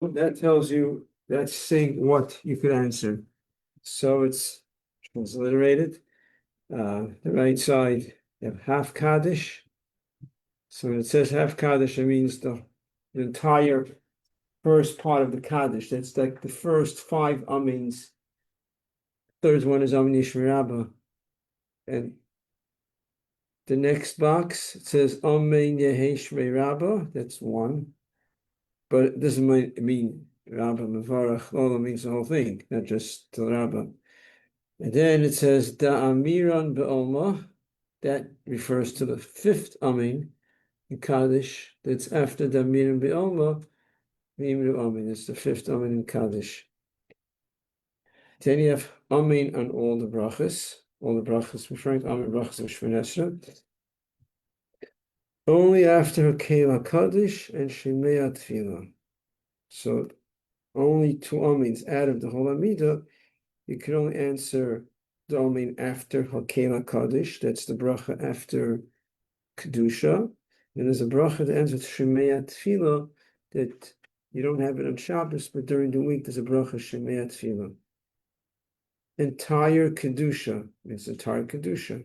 That tells you, that's saying what you could answer. So it's transliterated. The right side, you have half Kaddish. So when it says half Kaddish, it means the entire first part of the Kaddish. That's like the first five Amins. Third one is Amin Yishmi Rabbah. And the next box, it says Amin Yeheshmi Rabbah. That's one. But it doesn't mean Rabbah Mevarach. All means the whole thing, not just the Rabbah. And then it says Da'amiran Be'olma. That refers to the fifth Amin in Kaddish. That's after Da'amiran Be'olma. V'imru Amin. It's the fifth Amin in Kaddish. Then you have Amin on all the brachas. All the brachas referring to Amin brachas of Shemini Esrei. Only after Keilah Kaddish and Shemei Tefillah. So only two Amins out of the whole Amidah. You can only answer the Amin after Hakela Kaddish. That's the bracha after Kedusha. And there's a bracha that ends with Shemei Tefillah that you don't have it on Shabbos, but during the week there's a bracha Shemei Tefillah. Entire Kedusha means entire Kedusha.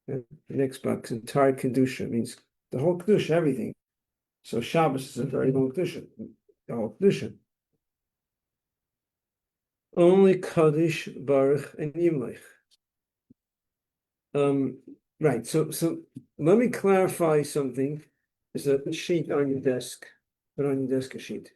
And the next box, entire Kedusha means the whole Kedusha, everything. So Shabbos is a very long Kedusha, the whole Kedusha. Only Kaddish, Baruch, and Yimlech. Right. So let me clarify something. There's a sheet on your desk. Put on your desk a sheet.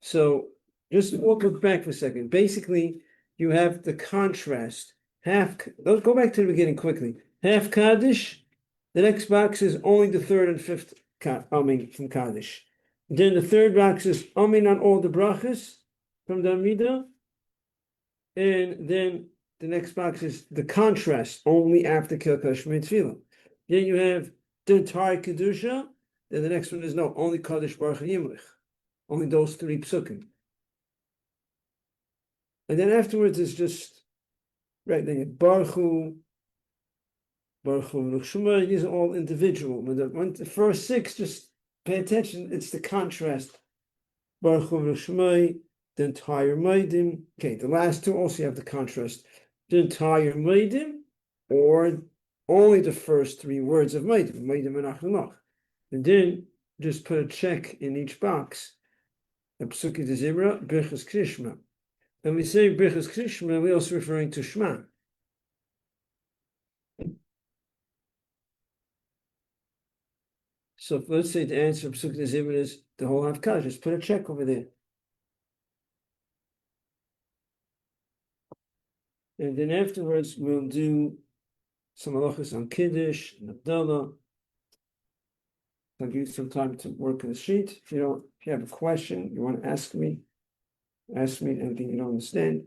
So just look back for a second. Basically, you have the contrast. Let's go back to the beginning quickly. Half Kaddish. The next box is only the third and fifth Amin from Kaddish. Then the third box is Amin on all the brachas from the Amidah. And then the next box is the contrast, only after Kilkash Mitzvah. Then you have the entire Kedusha. Then the next one is no, only Kaddish Baruch Yimlich. Only those three psukim. And then afterwards is just, right, then you have Baruch Hu, these are all individual. But the first six, just pay attention, it's the contrast. Baruch Hu, the entire Maidim. Okay, the last two also have the contrast. The entire Maidim, or only the first three words of Maidim, Maidim and Achanach. And then just put a check in each box. A Psuki de Zibra, Birchas Krishma. When we say Birchas Krishma, we're also referring to Shema. So let's say the answer of Psuki de Zibra is the whole Havkah. Just put a check over there. And then afterwards, we'll do some halachas on Kiddush and Abdallah. I'll give you some time to work on the sheet. If you have a question, you want to ask me anything you don't understand.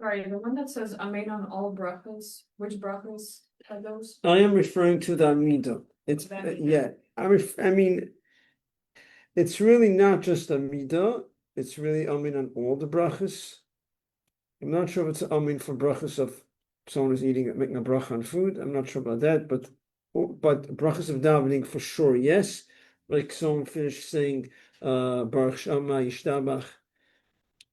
Sorry, the one that says Amen on all brachas, which brachas are those? I am referring to the Amidah. It's yeah. I mean, it's really not just Amidah. It's really Amin on all the brachas. I'm not sure if it's Amin for brachas of someone who's making a bracha on food. I'm not sure about that, but brachas of davening for sure, yes. Like someone finished saying Baruch Shama Yishtabach.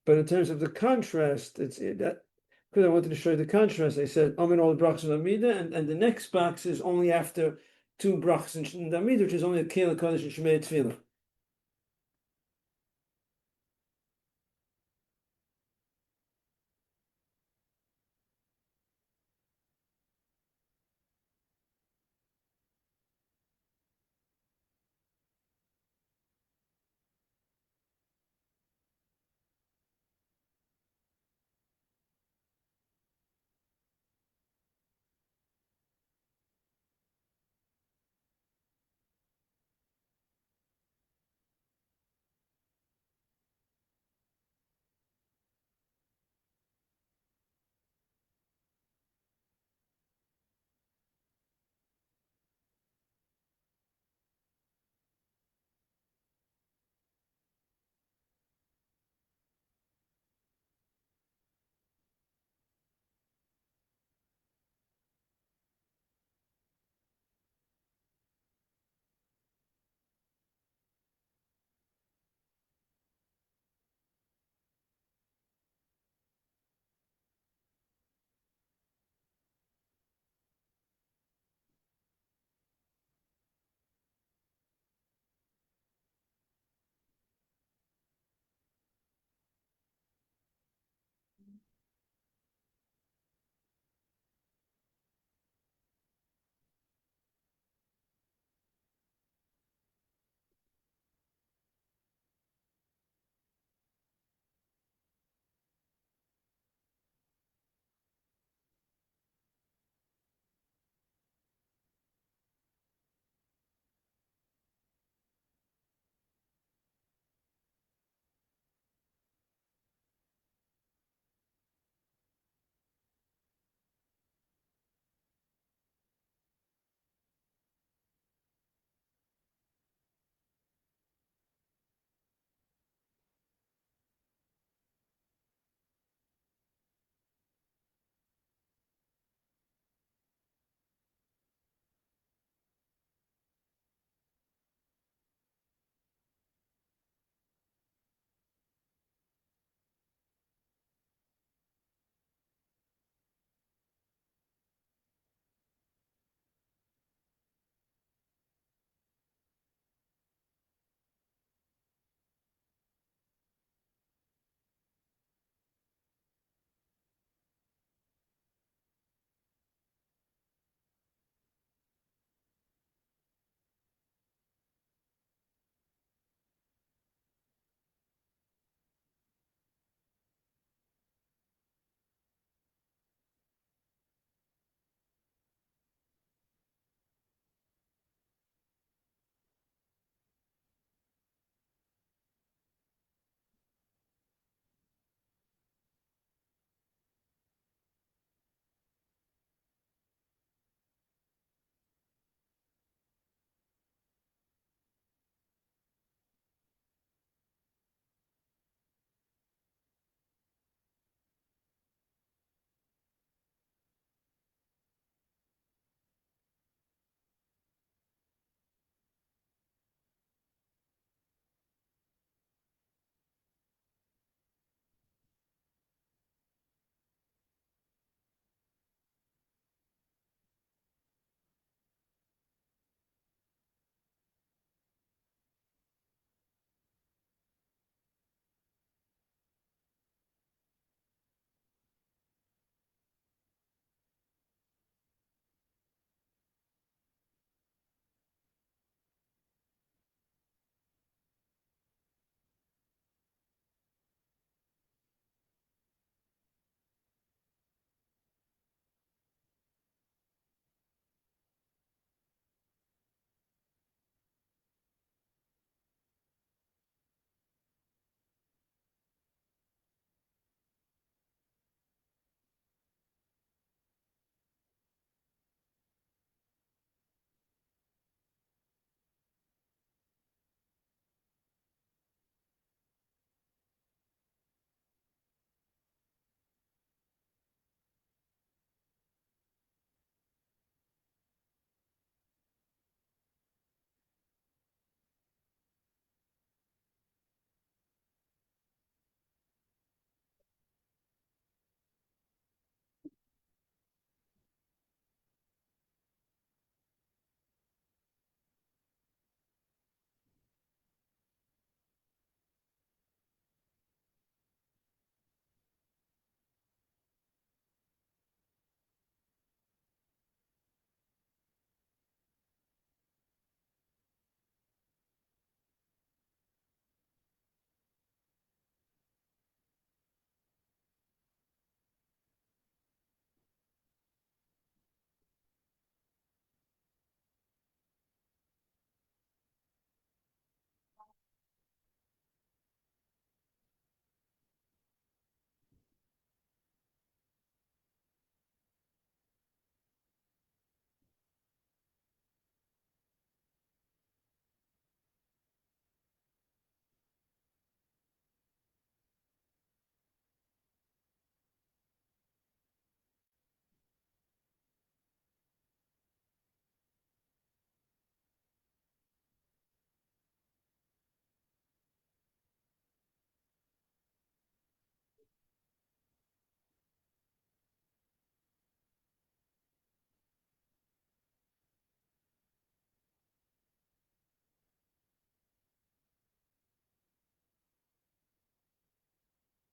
But in terms of the contrast, it's that because I wanted to show you the contrast. I said Amin all the brachas of Amida, and the next box is only after two brachas in the Amida, which is only a Keilah Kodesh and Shemei Tefillah.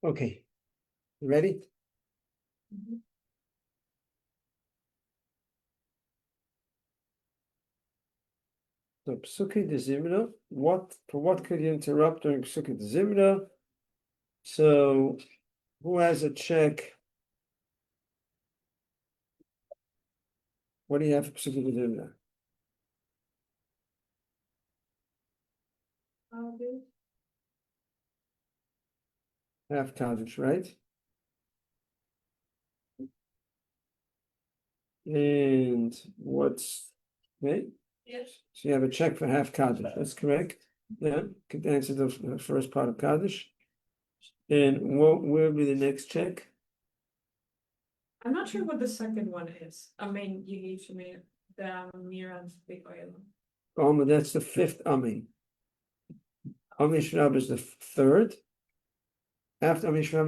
Okay, you ready? Mhm. So Psuki de Zimra, for what could you interrupt during Psuki de Zimra? So who has a check? What do you have for Psuki de Zimra? Okay. Half Kaddish, right? And what's, okay? Yes. So you have a check for half Kaddish, that's correct? Yeah, could answer the first part of Kaddish. And what will be the next check? I'm not sure what the second one is. I mean, you gave to me the Miran big oil. That's the fifth Amin. Amin Shrab is the third. After Amin Shrab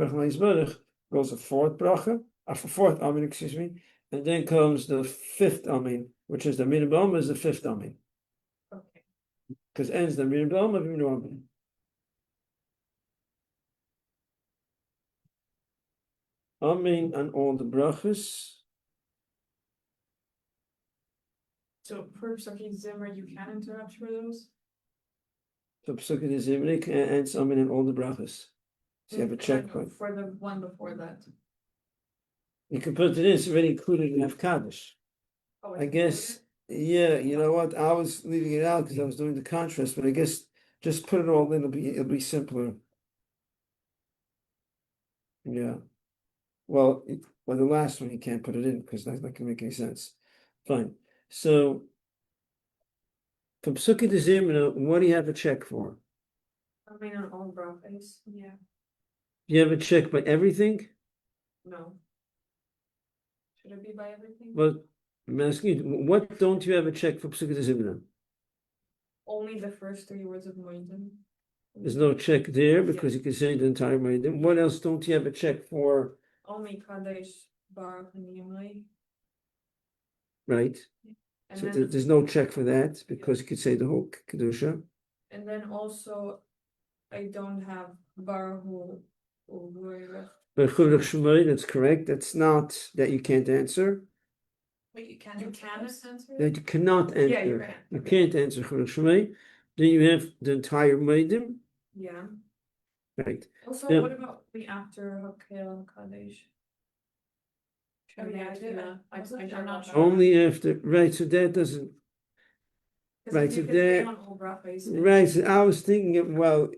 goes the fourth bracha, fourth Amin, excuse me, and then comes the fifth Amin, which is the Min B'Alma is the fifth Amin. Okay. Because ends the Min B'Alma of Min Amin. Amin and all the brachas. So for Psuki Zimmer, you can interrupt for those? So Psukkah de Zimrik ends Amin and all the brachas. So you have a checkpoint. For the one before that. You can put it in, it's already included in Half Kaddish. Oh, I guess, yeah, you know what? I was leaving it out because I was doing the contrast, but I guess just put it all in, it'll be simpler. Yeah. Well, the last one you can't put it in because that's not gonna make any sense. Fine. So from Psukkah de Zimra, what do you have a check for? I mean, on all brachas, yeah. You have a check by everything? No. Should it be by everything? Well, I'm asking you, what don't you have a check for Psukkah de Zimra? Only the first 3 words of Moedim. There's no check there because you can say the entire Moedim. What else don't you have a check for? Only Kadesh, Baruch, and Yimai. Right. And So then, there's no check for that because you could say the whole Kedusha. and then also, I don't have Baruch or But Chuvach Shemai, that's correct. That's not that you can't answer. Wait, you can answer? That you cannot answer. Yeah, you can. You can't answer Chuvach Shemai. Then you have the entire Moedim. Yeah. Right. Also, Yeah. what about the after Hakel and Kadesh? Oh, yeah, I'm not sure. Only after, right, so that doesn't, Because right, if you so could stay there- on all brachas, right, so I was thinking, well,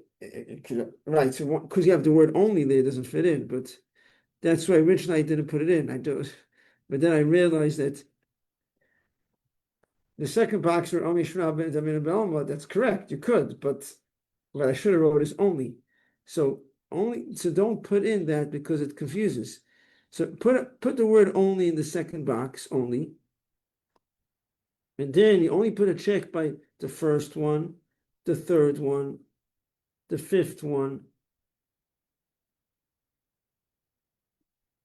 right, so because you have the word only there, it doesn't fit in, but that's why originally I didn't put it in. I do, but then I realized that the second box for Omi Shrab and Damin Belma, that's correct, you could, but what I should have wrote is only. So don't put in that because it confuses. So put the word only in the second box, only. And then you only put a check by the first one, the third one, the fifth one.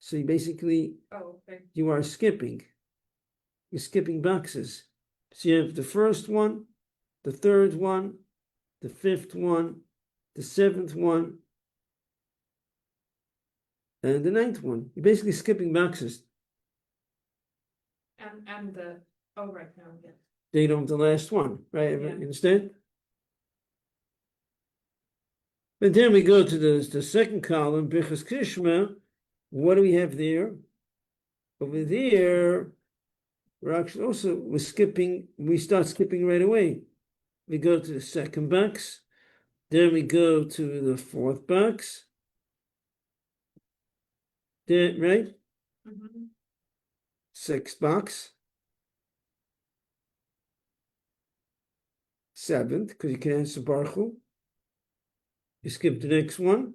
So you basically, okay. you are skipping. You're skipping boxes. So you have the first one, the third one, the fifth one, the seventh one, and the ninth one. You're basically skipping boxes. And the right now, yeah. They don't the last one, right? Yeah. Understand? And then we go to the second column, Bichas Krishma. What do we have there? Over there, we're actually also we start skipping right away. We go to the second box, then we go to the fourth box. Then right? Mm-hmm. Sixth box. Seventh, because you can answer Baruch Hu. You skip the next one.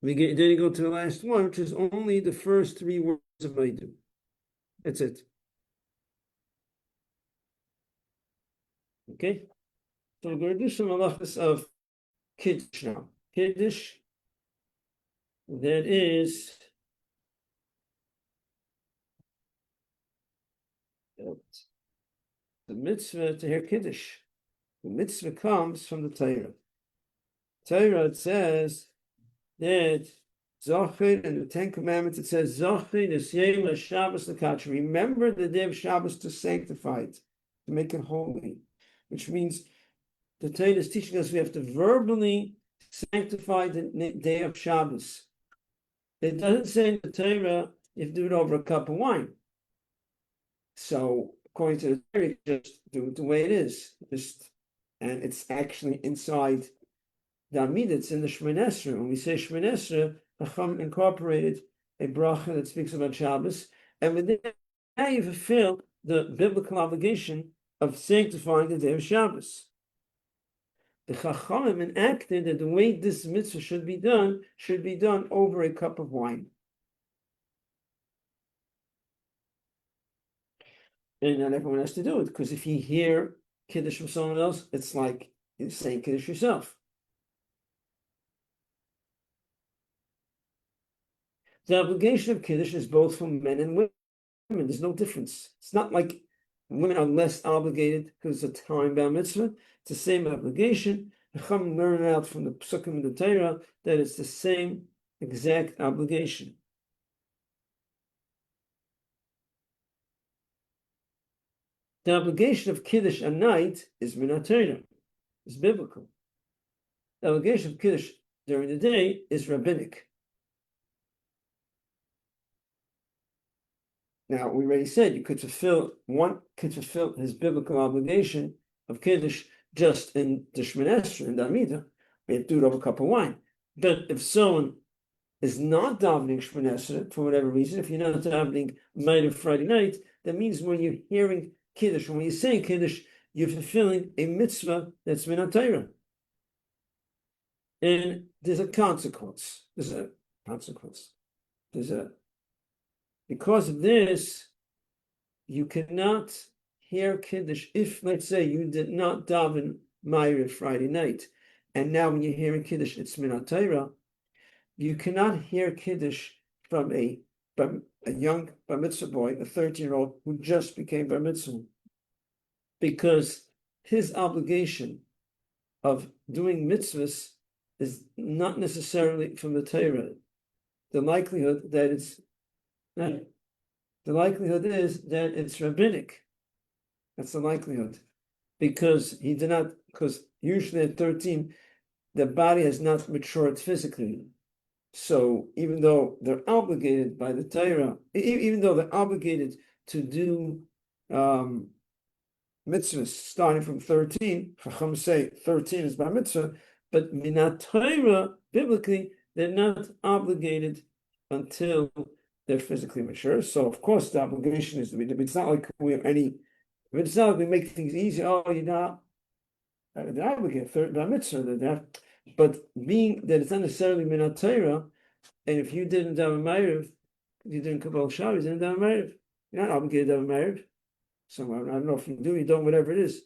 Then you go to the last one, which is only the first 3 words of Maidim. That's it. Okay? So we're going to do some halachas of Kiddush now. Kiddush, that is the mitzvah to hear Kiddush. The mitzvah comes from the Torah. Torah, it says that Zachin, in the Ten Commandments, it says, Zachin is Yom Shabbos L'Kach. Remember the day of Shabbos to sanctify it, to make it holy, which means the Torah is teaching us we have to verbally sanctify the day of Shabbos. It doesn't say in the Torah you have to do it over a cup of wine. So according to the Torah, just do it the way it is. And it's actually inside the Amidah, it's in the Shemoneh Esrei. When we say Shemoneh Esrei, Chacham incorporated a bracha that speaks about Shabbos, and with that you fulfill the biblical obligation of sanctifying the day of Shabbos. The Chachamim enacted that the way this mitzvah should be done over a cup of wine. And not everyone has to do it, because if you hear Kiddush from someone else, it's like you're saying Kiddush yourself. The obligation of Kiddush is both for men and women. There's no difference. It's not like women are less obligated because it's a time-bound mitzvah. It's the same obligation. Chacham learn out from the Psukim in the Torah that it's the same exact obligation. The obligation of Kiddush at night is min Torah, is biblical. The obligation of Kiddush during the day is rabbinic. Now, we already said one could fulfill his biblical obligation of Kiddush just in the Shemoneh Esrei, in the Amidah. We have to do it over a cup of wine. But if someone is not davening Shemoneh Esrei, for whatever reason, if you're not davening Ma'ariv Friday night, that means when you're hearing Kiddush, when you're saying Kiddush, you're fulfilling a mitzvah that's min Torah. And there's a consequence. Because of this, you cannot hear Kiddush if, let's say, you did not daven Ma'ariv Friday night, and now when you're hearing Kiddush, it's min Torah. You cannot hear Kiddush from a young bar mitzvah boy, a 13-year-old who just became bar mitzvah, because his obligation of doing mitzvahs is not necessarily from the Torah. The likelihood is that it's rabbinic. That's the likelihood, because usually at 13, the body has not matured physically. So even though they're obligated by the Torah, even though they're obligated to do mitzvahs starting from 13, Chacham say 13 is bar mitzvah, but minat Torah, biblically, they're not obligated until they're physically mature. So of course the obligation is to be. It's not like we make things easy. Oh, you're not obligated bar mitzvah. But being that it's not necessarily minat Torah, and if you didn't daven Ma'ariv, you didn't Kabbalah Shabbos, you didn't daven Ma'ariv. You're not obligated to daven Ma'ariv. So I don't know if you do, you don't, whatever it is.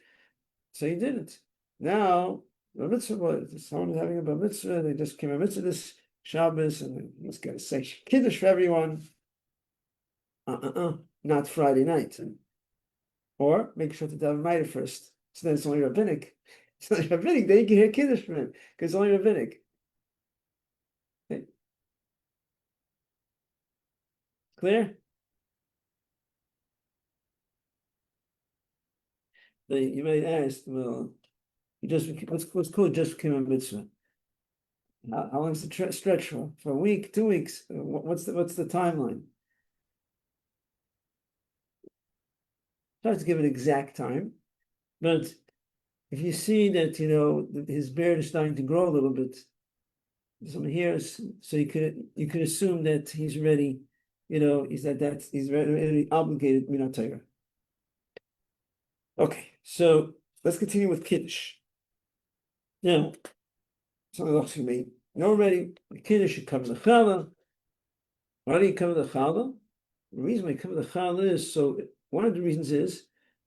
So you didn't. Now, bar mitzvah, someone's having a bar mitzvah, they just came a mitzvah this Shabbos, and let's get a say Kiddush for everyone. Not Friday night. Or make sure to daven Ma'ariv first. So then it's only rabbinic. It's only rabbinic, then you can hear Kiddush from him, because it's only rabbinic. Okay. Clear? You might ask, well, what's cool just became a mitzvah. How long is the stretch for? For a week, 2 weeks? What's the timeline? I have to give an exact time, but if you see that his beard is starting to grow a little bit, some hairs, so you could assume that he's ready. He's ready obligated min Torah. Okay, so let's continue with Kiddush. Now, something else you may know already. Kiddush, you cover the challah. Why do you cover the challah? The reason why you cover the challah is so. One of the reasons is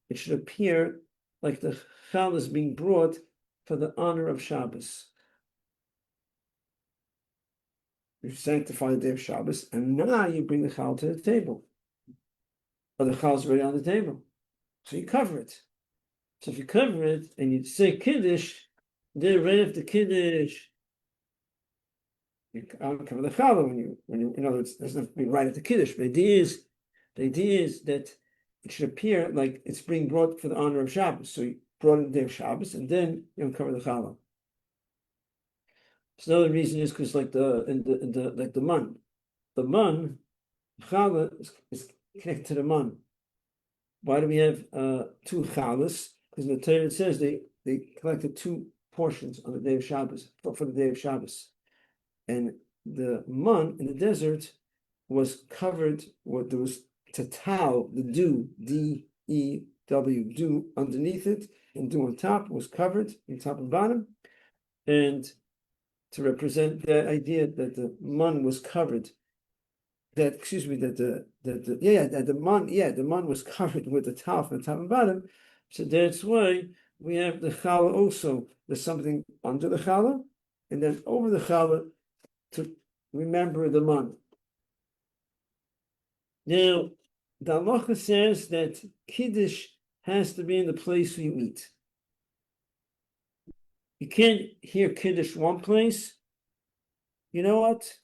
it should appear like the challah is being brought for the honor of Shabbos. You sanctify the day of Shabbos, and now you bring the challah to the table. Or the challah is already on the table. So you cover it. So if you cover it and you say Kiddush, then right after Kiddush, you uncover the challah when you, in other words, it doesn't have to be right at the kiddush. But the idea is that it should appear like it's being brought for the honor of Shabbos. So you brought it the day of Shabbos, and then you uncover the challah. So another reason is because like the man, challah is connected to the man. Why do we have two challahs? Because in the Torah it says they collected two portions on the day of Shabbos for the day of Shabbos, and the man in the desert was covered. What there was tatal, the dew, D-E-W, dew underneath it, and dew on top was covered on top and bottom, and to represent that idea that the man was covered. That the man was covered with the towel from the top and bottom. So that's why we have the challah also. There's something under the challah, and then over the challah to remember the man. Now, the halacha says that kiddush has to be in the place where you eat. You can't hear kiddush one place. You know what?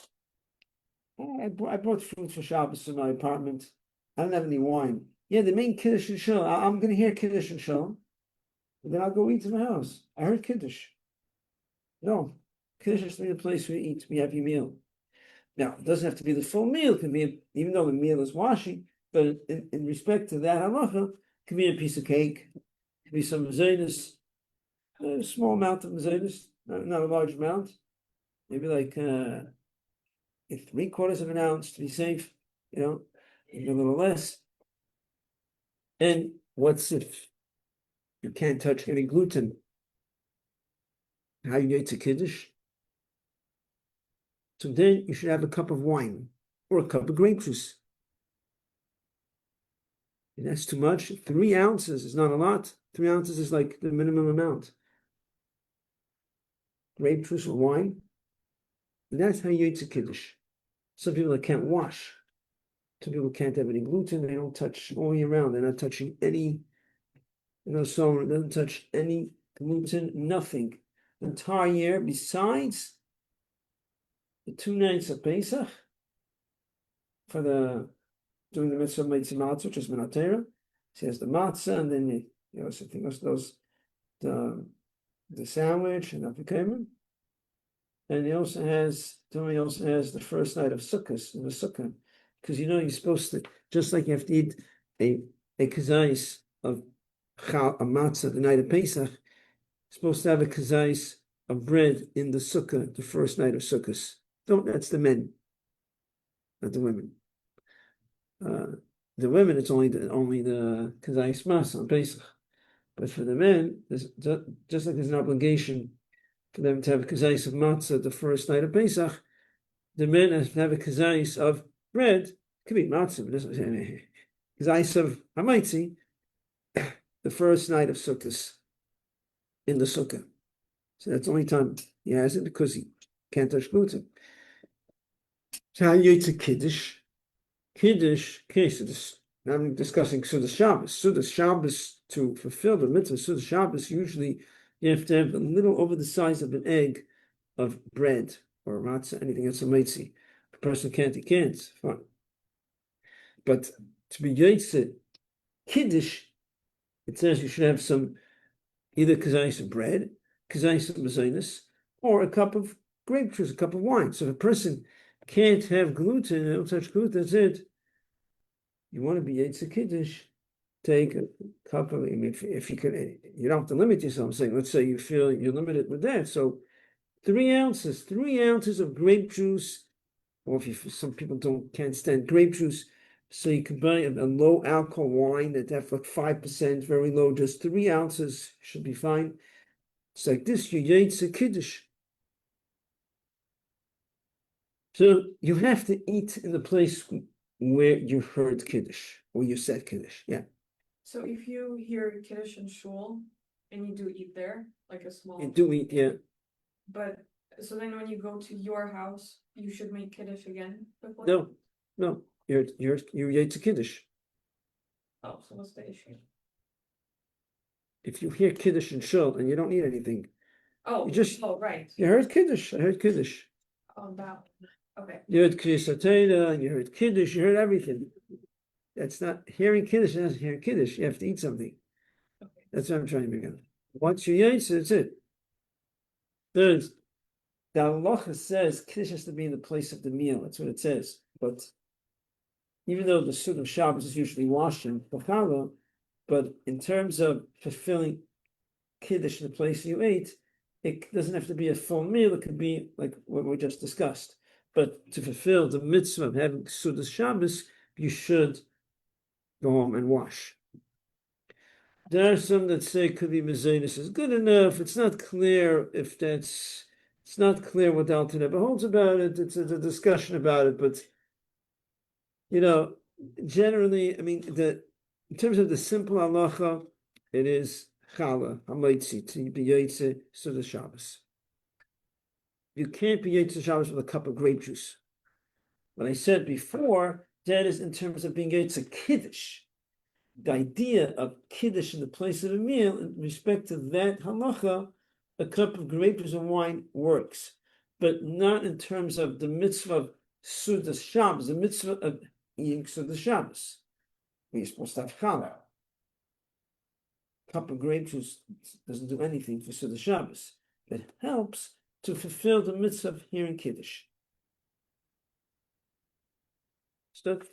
I brought food for Shabbos in my apartment. I don't have any wine. Yeah, the main Kiddush and Shul. I'm going to hear Kiddush and Shul. And then I'll go eat in the house. I heard Kiddush. No. Kiddush has to be the place we eat. We have your meal. Now, it doesn't have to be the full meal. It can be, even though the meal is washing, but in respect to that halacha, it can be a piece of cake. It can be some mezainis, a small amount of mezainis, not a large amount. Maybe like 3/4 of an ounce to be safe, maybe a little less. And what's if you can't touch any gluten? How you get to kiddush? So then you should have a cup of wine or a cup of grape juice. And that's too much. 3 ounces is not a lot. 3 ounces is like the minimum amount. Grape juice or wine. And that's how you eat to kiddush. Some people that can't wash. Some people can't have any gluten. They don't touch all year round. They're not touching any, so it doesn't touch any gluten, nothing. The entire year, besides the 2 nights of Pesach, for doing the mitzvah of Meitzah Matzah, which is Menatera. He has the matzah, and then the sandwich and the and he also has the first night of Sukkot in the Sukkah, because you're supposed to, just like you have to eat a kazais of a matzah the night of Pesach, you're supposed to have a kazais of bread in the Sukkah the first night of Sukkot. That's the men, not the women. The women, it's only the kazais mas on Pesach, but for the men, just like there's an obligation for them to have a kazais of matzah the first night of Pesach, the men have to have a kazais of bread. It could be matzah, but kazais of hamaitzi the first night of Sukkot in the sukkah. So that's the only time he has it, because he can't touch gluten. So how you eat a kiddush? Kiddush, okay, so now I'm discussing Sudas Shabbos. Sudas Shabbos, to fulfill the mitzvah Sudas Shabbos, usually you have to have a little over the size of an egg of bread or matzah, anything that's a mitzi. If a person can't, he can't. Fine. But to be yotze kiddush, it says you should have some either kazais of bread, kazais of mezainis, or a cup of grape juice, a cup of wine. So if a person can't have gluten, they don't touch gluten, that's it. You want to be yotze kiddush, take a cup of, if you can, you don't have to limit yourself. I'm saying, let's say you feel you're limited with that. So 3 ounces of grape juice, or some people can't stand grape juice, so you can buy a low alcohol wine that have like 5%, very low, just 3 ounces should be fine. It's like this, you yotze kiddush. So you have to eat in the place where you heard kiddush, or you said kiddush, yeah. So if you hear Kiddush and Shul, and you do eat there, like a small. You do eat, yeah. But, so then when you go to your house, you should make Kiddush again before? No, you're yotze kiddush. Oh, so what's the issue? If you hear kiddush and shul and you don't need anything, Oh, you just, right. you heard kiddush, I heard kiddush. Oh, that one. Okay. You heard Kriyas Torah, you heard Kiddush, you heard everything. That's not hearing Kiddush, that's hearing Kiddush. You have to eat something. Okay. That's what I'm trying to make out. Once you eat, that's it. Third, the halacha says Kiddush has to be in the place of the meal. That's what it says. But even though the suit of Shabbos is usually washing, but in terms of fulfilling Kiddush in the place you ate, it doesn't have to be a full meal. It could be like what we just discussed. But to fulfill the mitzvah of having Sudas Shabbos, you should go home and wash. There are some that say could be Mezainis is good enough. It's not clear if it's not clear what the Alter Rebbe holds about it. It's a discussion about it, but generally, I mean, in terms of the simple halacha, it is challah hamaitzi to be yaitze Sudas Shabbos. You can't be yaitze Shabbos with a cup of grape juice. What I said before, that is in terms of being yaitze Kiddush. The idea of Kiddush in the place of a meal, in respect to that halacha, a cup of grape juice and wine works, but not in terms of the mitzvah of Sudas Shabbos, the mitzvah of eating Sudas Shabbos. We're supposed to have challah. A cup of grape juice doesn't do anything for Sudas Shabbos. It helps to fulfill the mitzvah of hearing Kiddush. Stuck?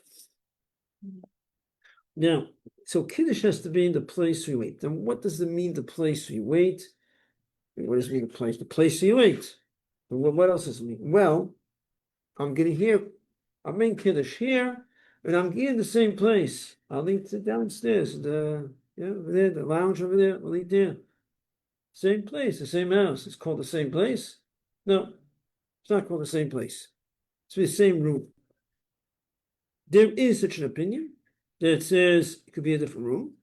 Now, so Kiddush has to be in the place we wait. Then what does it mean, the place we wait? What does it mean, the place? The place you wait. What else does it mean? Well, I'm going to hear, I'm in Kiddush here, and I'm in the same place. I'll eat downstairs, over there, the lounge over there, we'll eat there. Same place, the same house. It's called the same place? No, it's not called the same place. It's the same room. There is such an opinion that says it could be a different room.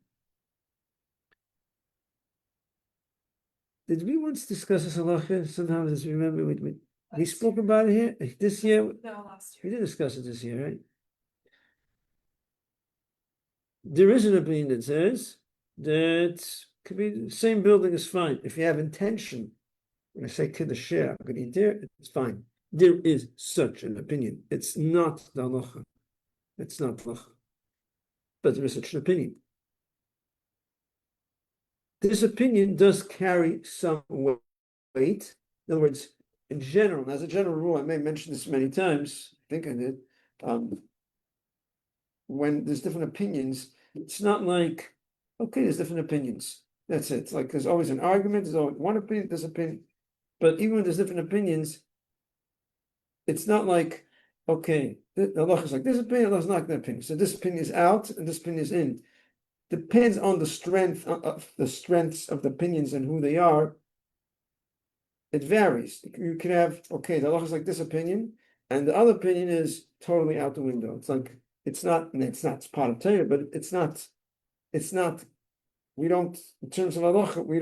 Did we once discuss this halacha? Somehow, as you remember, we spoke about it here this year. No, last We year. did discuss it this year, right? There is an opinion that says that could be the same building is fine if you have intention. When I say kiddush share, I'm going to eat there. It's fine. There is such an opinion. It's not the halacha. It's not halacha. But there is such an opinion. This opinion does carry some weight. In other words, in general, as a general rule, I may mention this many times, I think I did, when there's different opinions, it's not like, okay, there's different opinions. That's it. It's like there's always an argument, there's always one opinion, this opinion. But even when there's different opinions, it's not like, okay, the Allah is like this opinion, Allah's not that opinion. So this opinion is out and this opinion is in. Depends on the strength of the strengths of the opinions and who they are. It varies. You can have, okay, the Allah is like this opinion, and the other opinion is totally out the window. It's like it's part of Torah, but it's not, we don't, in terms of halacha, we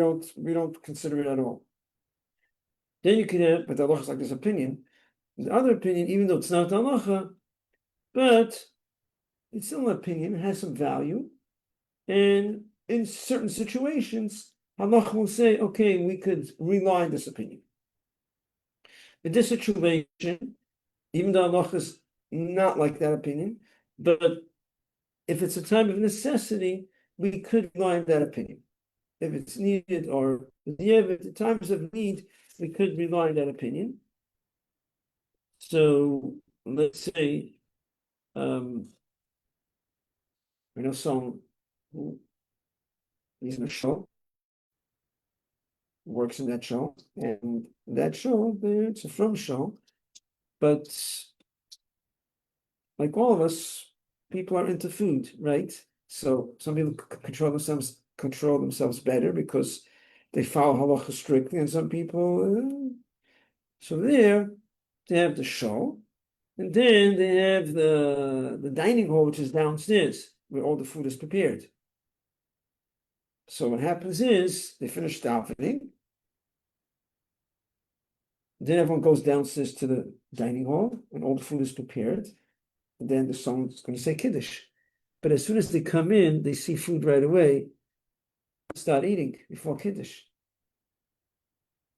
don't consider it at all. Then you can have, but the halacha is like this opinion. The other opinion, even though it's not halacha, but it's still an opinion, it has some value. And in certain situations, halacha will say, okay, we could rely on this opinion. In this situation, even though halacha is not like that opinion, but if it's a time of necessity, we could rely on that opinion. If it's needed, or at times of need, we could rely on that opinion. So let's say, I know someone who is in a show, works in that show, and that show, it's a film show, but like all of us, people are into food, right? So some people control themselves better because they follow halacha strictly, and some people. So there, they have the show, and then they have the dining hall, which is downstairs, where all the food is prepared. So what happens is they finish davening. Then everyone goes downstairs to the dining hall, and all the food is prepared. And then someone's going to say Kiddush. But as soon as they come in, they see food right away, start eating before Kiddush.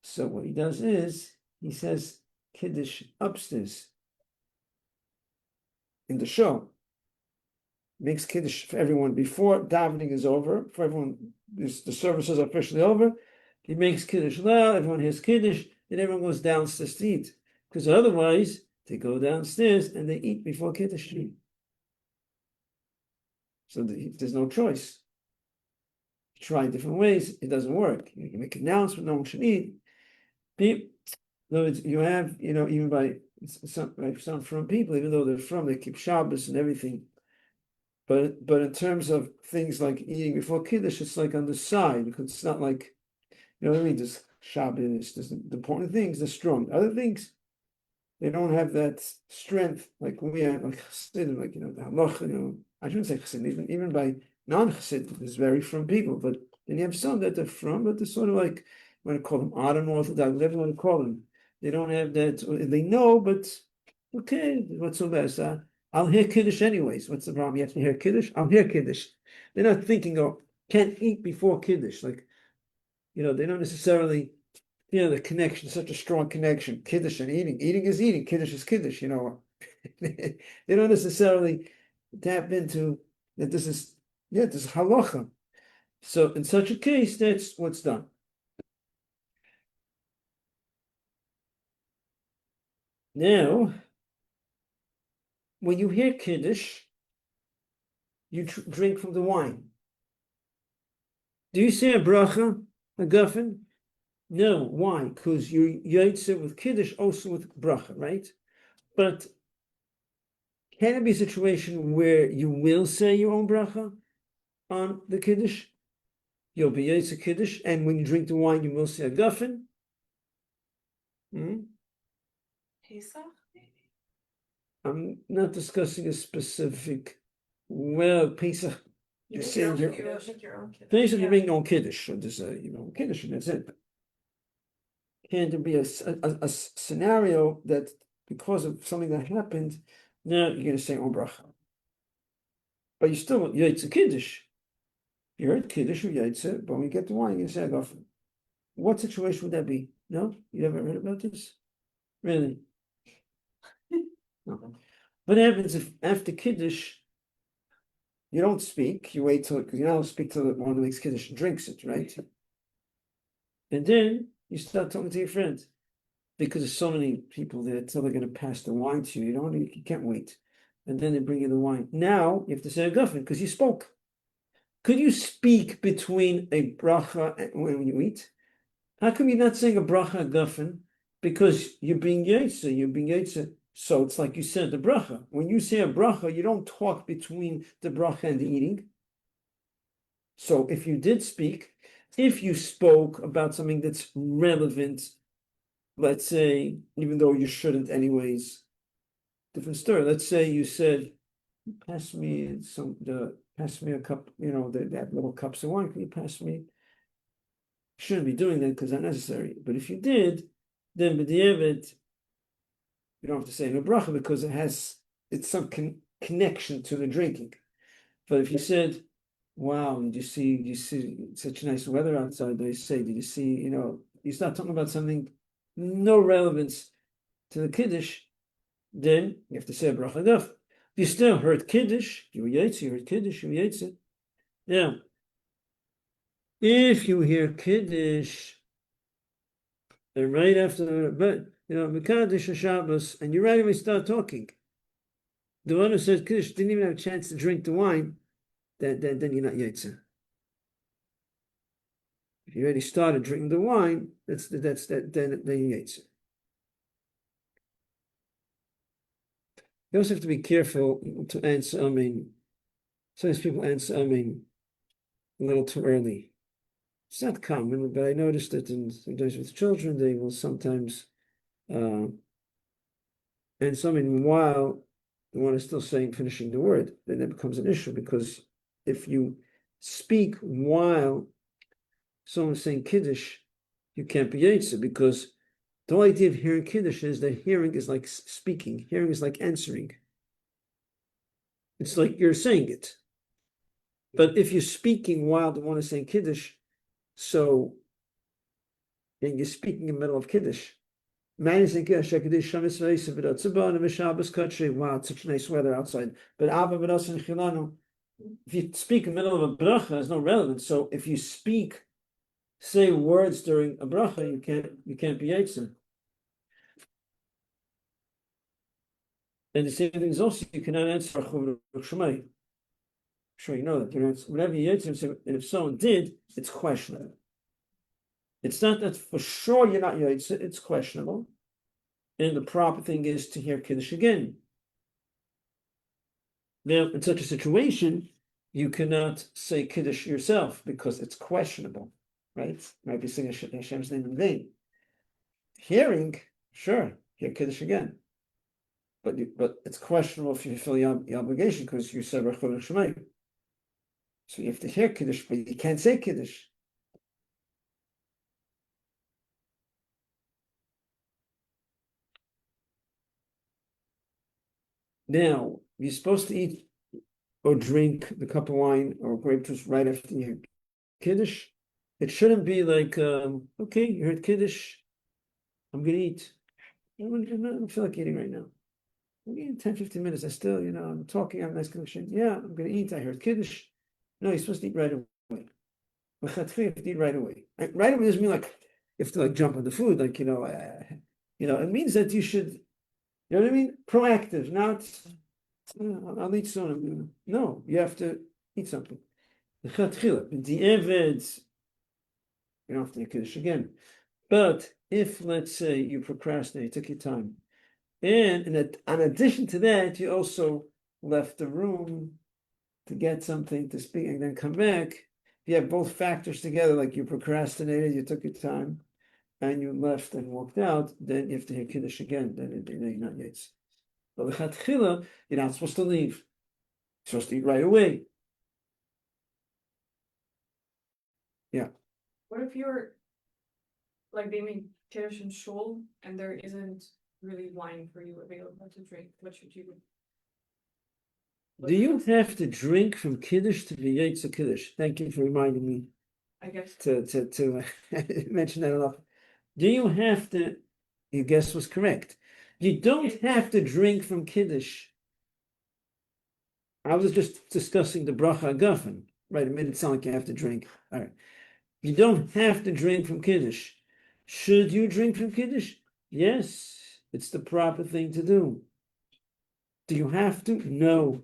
So what he does is, he says, Kiddush upstairs in the show. Makes Kiddush for everyone before davening is over, for everyone, the service is officially over. He makes Kiddush loud, everyone hears Kiddush, then everyone goes downstairs to eat. Because otherwise, they go downstairs and they eat before Kiddush. So there's no choice. Try different ways, it doesn't work. You can make an announcement, no one should eat. You have, even by some from people, even though they're from, they keep Shabbos and everything. But in terms of things like eating before Kiddush, it's like on the side, because it's not like, you know what I mean? There's Shabbos, there's the important things, they're strong. Other things, they don't have that strength like we have, like Chassidim, like, the halacha, I shouldn't say Chassidim, even by non-Chassidim, there's very from people, but then you have some that they're from, but they're sort of like, you want to call them unorthodox, whatever you want to call them. They don't have that, they know, but okay, what's so bad? I'll hear Kiddush anyways. What's the problem? You have to hear Kiddush? I'll hear Kiddush. They're not thinking, can't eat before Kiddush. Like, they don't necessarily, the connection, such a strong connection. Kiddush and eating. Eating is eating. Kiddush is Kiddush, They don't necessarily tap into that this is halacha. So in such a case, that's what's done. Now, when you hear Kiddush, you drink from the wine. Do you say a bracha, a guffin? No. Why? Because you yotze with Kiddush, also with bracha, right? But can it be a situation where you will say your own bracha on the Kiddush? You'll be yotze Kiddush, and when you drink the wine, you will say a guffin? Pesach? I'm not discussing a specific. Well, Pesach. You're saying You make your own Kiddush. Pesach, you make no Kiddush, so there's a Kiddush, and that's it. Can there be a scenario that because of something that happened, now you're going to say on bracha, but you still yotze Kiddush. You heard Kiddush or yotze, but when you get the wine, you say agafen. What situation would that be? No, you ever heard about this? Really? No. What happens if after Kiddush you don't speak? You wait till, because you don't speak till the one who makes Kiddush and drinks it, right? And then you start talking to your friend. Because there's so many people there until they're going to pass the wine to you, you can't wait. And then they bring you the wine. Now you have to say a guffin because you spoke. Could you speak between a bracha and when you eat? How come you're not saying a bracha, a guffin? Because you're being yotze. So it's like you said the bracha. When you say a bracha, you don't talk between the bracha and the eating. So if you did speak, if you spoke about something that's relevant, let's say, even though you shouldn't anyways, different story. Let's say you said, pass me a cup, that little cups of wine, can you pass me? Shouldn't be doing that because that's necessary. But if you did, then b'diavad, you don't have to say no bracha because it's some connection to the drinking. But if you said, wow, did you see such nice weather outside, they say, did you see, you start talking about something no relevance to the Kiddush, then you have to say a bracha daf. You still heard Kiddush, you heard Kiddush, you yotze. Now, if you hear Kiddush, and right after Mekadosh Shabbos, and you right away start talking, the one who says Kiddush didn't even have a chance to drink the wine, then you're not yotze. If you already started drinking the wine, then you're yotze. You also have to be careful to answer, sometimes people answer, a little too early. It's not common, but I noticed that sometimes with children, they will sometimes, and while the one is still finishing the word, then that becomes an issue, because if you speak while someone's saying Kiddush, you can't be yotze, because the whole idea of hearing Kiddush is that hearing is like speaking. Hearing is like answering. It's like you're saying it. But if you're speaking while the one is saying Kiddush, and you're speaking in the middle of Kiddush, Man is thinking, Shekadish Shamis Vaisa Vidatzaba and Mishabas country. Wow, it's such nice weather outside. But Abba Vidas and Chilanu, if you speak in the middle of a bracha, there's no relevance. So if you say words during a bracha, you can't be Yitzim. And the same thing is also you cannot answer Shemai. Sure, you know that. You answer whatever you Yitzim say, and if someone did, it's questionable. It's not that for sure you're not Yitzim, it's questionable. And the proper thing is to hear Kiddush again. Now, in such a situation, you cannot say Kiddush yourself because it's questionable, right? You might be singing Hashem's name in vain. Hearing, sure, hear Kiddush again. But it's questionable if you fulfill the obligation because you said Rachel Shemay. So you have to hear Kiddush, but you can't say Kiddush. Now, you're supposed to eat or drink the cup of wine or grape juice right after you Kiddush. It shouldn't be like, okay, you heard Kiddush, I'm going to eat. I don't feel like eating right now. I'm eating 10, 15 minutes. I still, I'm talking, I have a nice connection. Yeah, I'm going to eat. I heard Kiddush. No, you're supposed to eat right away. You have to eat right away. Right away doesn't mean like you have to like jump on the food. Like, it means that you should, you know what I mean? Proactive, not, I'll eat soon. No, you have to eat something. The Eveds, you don't have to eat Kiddush again. But if, let's say, you procrastinate, took your time, and in addition to that, you also left the room to get something to speak and then come back, if you have both factors together, like you procrastinated, you took your time, and you left and walked out, then you have to hear Kiddush again, then you're not Yates. But l'chatchila, you're not supposed to leave. You're supposed to eat right away. Yeah. What if you're like they make Kiddush and shul and there isn't really wine for you available to drink? What should you do? Do you have to drink from Kiddush to be Yates of Kiddush? Thank you for reminding me. I guess To mention that enough. Do you have to? Your guess was correct. You don't have to drink from Kiddush. I was just discussing the bracha agafen. Right, it made it sound like you have to drink. All right. You don't have to drink from Kiddush. Should you drink from Kiddush? Yes, it's the proper thing to do. Do you have to? No.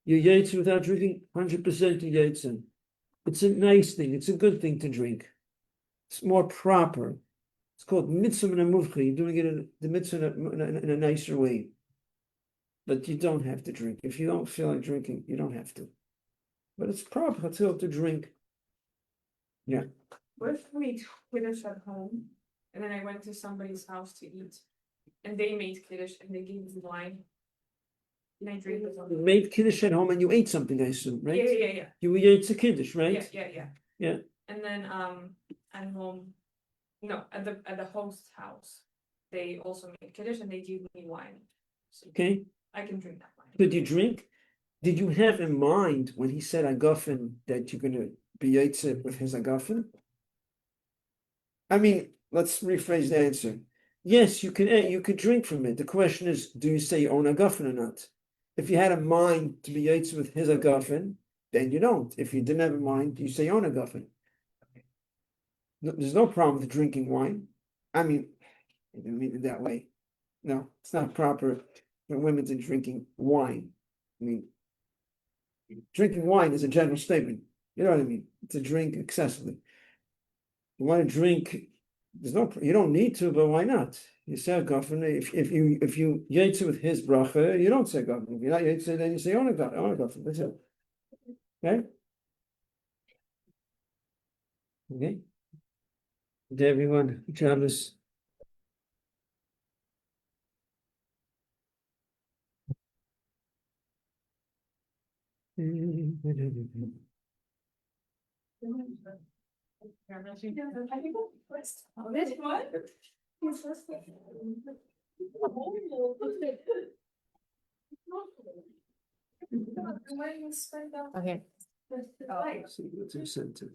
You're Yaitse without drinking, 100% you're Yaitse. It's a nice thing. It's a good thing to drink. It's more proper. It's called mitzvah and amuvcha. You're doing it in the mitzvah in a nicer way. But you don't have to drink. If you don't feel like drinking, you don't have to. But it's proper to drink. Yeah. What if we made Kiddush at home and then I went to somebody's house to eat and they made Kiddush and they gave me wine? And I drink it. You made Kiddush at home and you ate something, I assume, right? Yeah. You ate a Kiddush, right? Yeah. And then at home, no, at the host's house, they also made Kiddush and they gave me wine. So okay. I can drink that wine. Could you drink? Did you have in mind when he said agafen that you're going to be Yaitse with his agafen? I mean, let's rephrase the answer. Yes, you could drink from it. The question is, do you say you own agafen or not? If you had a mind to be Yaitse with his agafen, then you don't. If you didn't have a mind, you say you own agafen. There's no problem with drinking wine. I mean, I didn't mean it that way. No, it's not proper for women to drinking wine. I mean, drinking wine is a general statement. You know what I mean? To drink excessively. You want to drink, you don't need to, but why not? You say agafen. If you yaitze with his bracha, you don't say agafen. If you're not yaitze, then you say own agafen. That's it. Okay? Okay. To everyone, Shabbos. Okay. See what's in center.